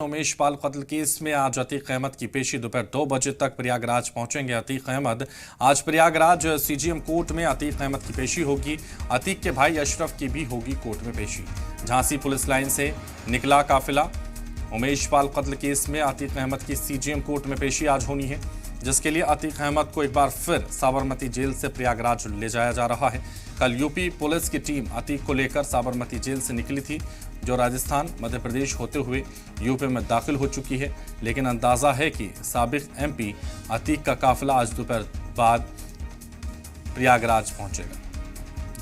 उमेश पाल कत्ल केस में आज अतीक अहमद की पेशी दोपहर 2 बजे तक प्रयागराज पहुंचेंगे। अतीक अहमद आज प्रयागराज सीजीएम कोर्ट में अतीक अहमद की पेशी होगी। अतीक के भाई अशरफ की भी होगी कोर्ट में पेशी। झांसी पुलिस लाइन से निकला काफिला। उमेश पाल कत्ल केस में अतीक अहमद की सीजीएम कोर्ट में पेशी आज होनी है, जिसके लिए अतीक अहमद को एक बार फिर साबरमती जेल से प्रयागराज ले जाया जा रहा है। कल यूपी पुलिस की टीम अतीक को लेकर साबरमती जेल से निकली थी, जो राजस्थान मध्य प्रदेश होते हुए यूपी में दाखिल हो चुकी है। लेकिन अंदाजा है कि साबिक एमपी अतीक का काफिला आज दोपहर बाद प्रयागराज पहुंचेगा,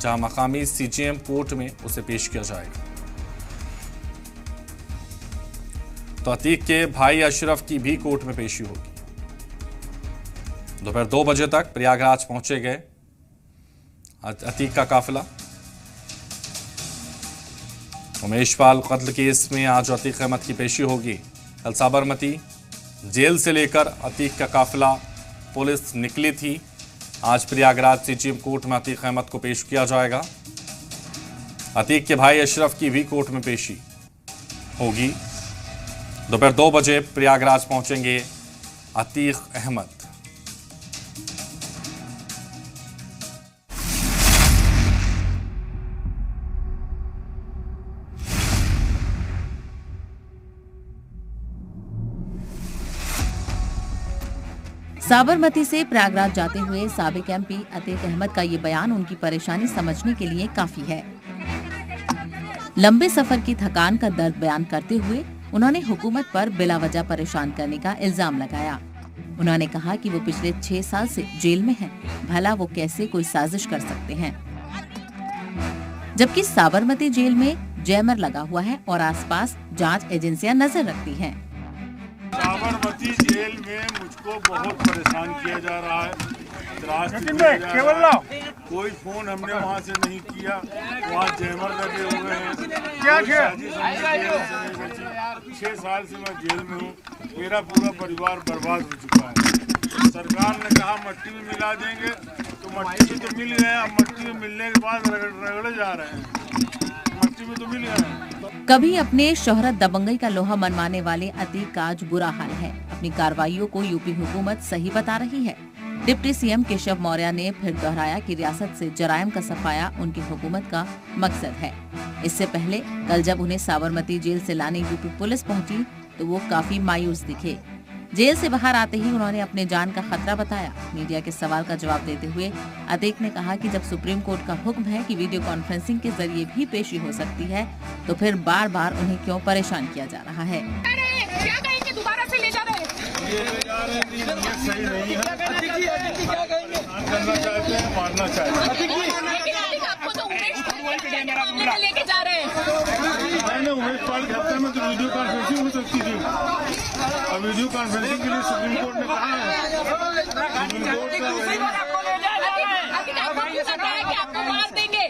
जहां मकामी सीजीएम कोर्ट में उसे पेश किया जाएगा। तो अतीक के भाई अशरफ की भी कोर्ट में पेशी होगी। दोपहर 2 बजे तक प्रयागराज पहुंचे गए अतीक का काफिला। उमेश पाल कत्ल केस में आज अतीक अहमद की पेशी होगी। कल साबरमती जेल से लेकर अतीक का काफिला पुलिस निकली थी। आज प्रयागराज सीजीएम कोर्ट में अतीक अहमद को पेश किया जाएगा। अतीक के भाई अशरफ की भी कोर्ट में पेशी होगी। दोपहर 2 बजे प्रयागराज पहुंचेंगे अतीक अहमद। साबरमती से प्रयागराज जाते हुए साबिक एमपी अतीक अहमद का ये बयान उनकी परेशानी समझने के लिए काफी है। लंबे सफर की थकान का दर्द बयान करते हुए उन्होंने हुकूमत पर बिला वजह परेशान करने का इल्जाम लगाया। उन्होंने कहा कि वो पिछले 6 साल से जेल में हैं, भला वो कैसे कोई साजिश कर सकते हैं, जबकि साबरमती जेल में जैमर लगा हुआ है और आसपास जांच एजेंसियां नजर रखती हैं। साबरमती जेल में मुझको बहुत परेशान किया जा रहा है। कोई फोन हमने वहाँ से नहीं किया, वहाँ जैमर लगे हुए हैं। 6 साल से मैं जेल में हूँ, मेरा पूरा परिवार बर्बाद हो चुका है। सरकार ने कहा मट्टी में मिला देंगे, तो मट्टी में तो मिल गए। अब मट्टी में मिलने के बाद रगड़े जा रहे हैं। मट्टी में तो मिल गए। कभी अपने शोहरत दबंगई का लोहा मनवाने वाले अतीक का आज बुरा हाल है। अपनी कार्रवाइयों को यूपी हुकूमत सही बता रही है। डिप्टी सीएम केशव मौर्य ने फिर दोहराया कि रियासत से जराइम का सफाया उनकी हुकूमत का मकसद है। इससे पहले कल जब उन्हें साबरमती जेल से लाने यूपी पुलिस पहुंची तो वो काफी मायूस दिखे। जेल से बाहर आते ही उन्होंने अपने जान का खतरा बताया। मीडिया के सवाल का जवाब देते हुए अतीक ने कहा कि जब सुप्रीम कोर्ट का हुक्म है कि वीडियो कॉन्फ्रेंसिंग के जरिए भी पेशी हो सकती है, तो फिर बार बार उन्हें क्यों परेशान किया जा रहा है। क्या कहेंगे, दोबारा से ले जा रहे हैं? सही नहीं है। करना चाहते हैं, मारना चाहते हैं। आपको तो उमेश लेके जा रहे हैं। मैंने उमेश पाल के हफ्ते में तो वीडियो कॉन्फ्रेंसिंग हो सकती थी। अब वीडियो कॉन्फ्रेंसिंग के लिए सुप्रीम कोर्ट ने कहा है। सुप्रीम कोर्ट आपको मार देंगे।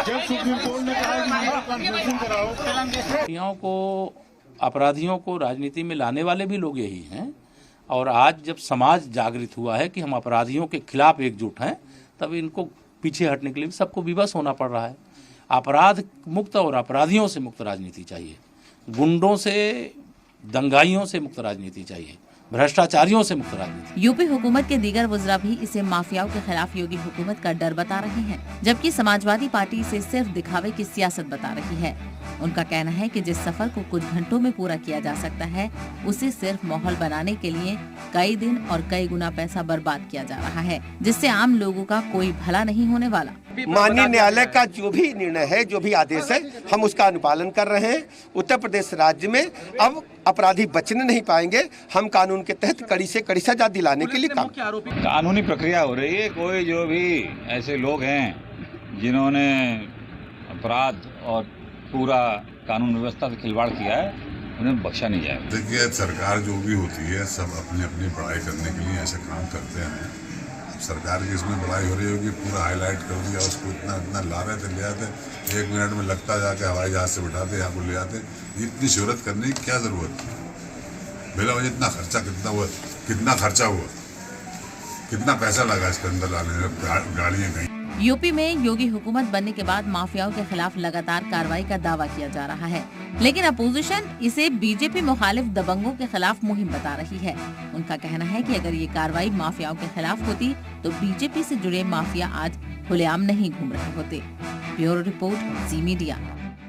जब सुप्रीम कोर्ट ने कहा कि वीडियो कॉन्फ्रेंसिंग कराओ। अपराधियों को राजनीति में लाने वाले भी लोग यही हैं। और आज जब समाज जागृत हुआ है कि हम अपराधियों के खिलाफ एकजुट हैं, तब इनको पीछे हटने के लिए सबको विवश होना पड़ रहा है। अपराध मुक्त और अपराधियों से मुक्त राजनीति चाहिए। गुंडों से, दंगाइयों से मुक्त राजनीति चाहिए। भ्रष्टाचारियों से मुक्त राजनीति। यूपी हुकूमत के दीगर वज़रा भी इसे माफियाओं के खिलाफ योगी हुकूमत का डर बता रहे हैं, जबकि समाजवादी पार्टी इसे सिर्फ दिखावे की सियासत बता रही है। उनका कहना है कि जिस सफर को कुछ घंटों में पूरा किया जा सकता है, उसे सिर्फ माहौल बनाने के लिए कई दिन और कई गुना पैसा बर्बाद किया जा रहा है, जिससे आम लोगों का कोई भला नहीं होने वाला। माननीय न्यायालय का जो भी निर्णय है, जो भी आदेश है, हम उसका अनुपालन कर रहे हैं। उत्तर प्रदेश राज्य में अब अपराधी बचने नहीं पाएंगे। हम कानून के तहत कड़ी से कड़ी सजा दिलाने के लिए काम। कानूनी प्रक्रिया हो रही है। कोई जो भी ऐसे लोग हैं जिन्होंने अपराध और पूरा कानून व्यवस्था से खिलवाड़ किया है, उन्हें बख्शा नहीं जाएगा। देखिए, सरकार जो भी होती है सब अपनी अपनी पढ़ाई करने के लिए ऐसे काम करते हैं। सरकार की इसमें बड़ाई हो रही होगी, पूरा हाईलाइट कर दिया, उसको इतना इतना ला रहे थे, ले आते 1 मिनट में लगता जाके हवाई जहाज से बिठाते यहाँ को ले आते। इतनी शोहरत करने की क्या जरूरत थी? बिला वजह इतना खर्चा कितना हुआ, कितना खर्चा हुआ, कितना पैसा लगा इसके अंदर लाने में, गाड़ियाँ गई। यूपी में योगी हुकूमत बनने के बाद माफियाओं के खिलाफ लगातार कार्रवाई का दावा किया जा रहा है, लेकिन अपोजिशन इसे बीजेपी मुखालिफ दबंगों के खिलाफ मुहिम बता रही है। उनका कहना है कि अगर ये कार्रवाई माफियाओं के खिलाफ होती तो बीजेपी से जुड़े माफिया आज खुलेआम नहीं घूम रहे होते। ब्यूरो रिपोर्ट, जी मीडिया।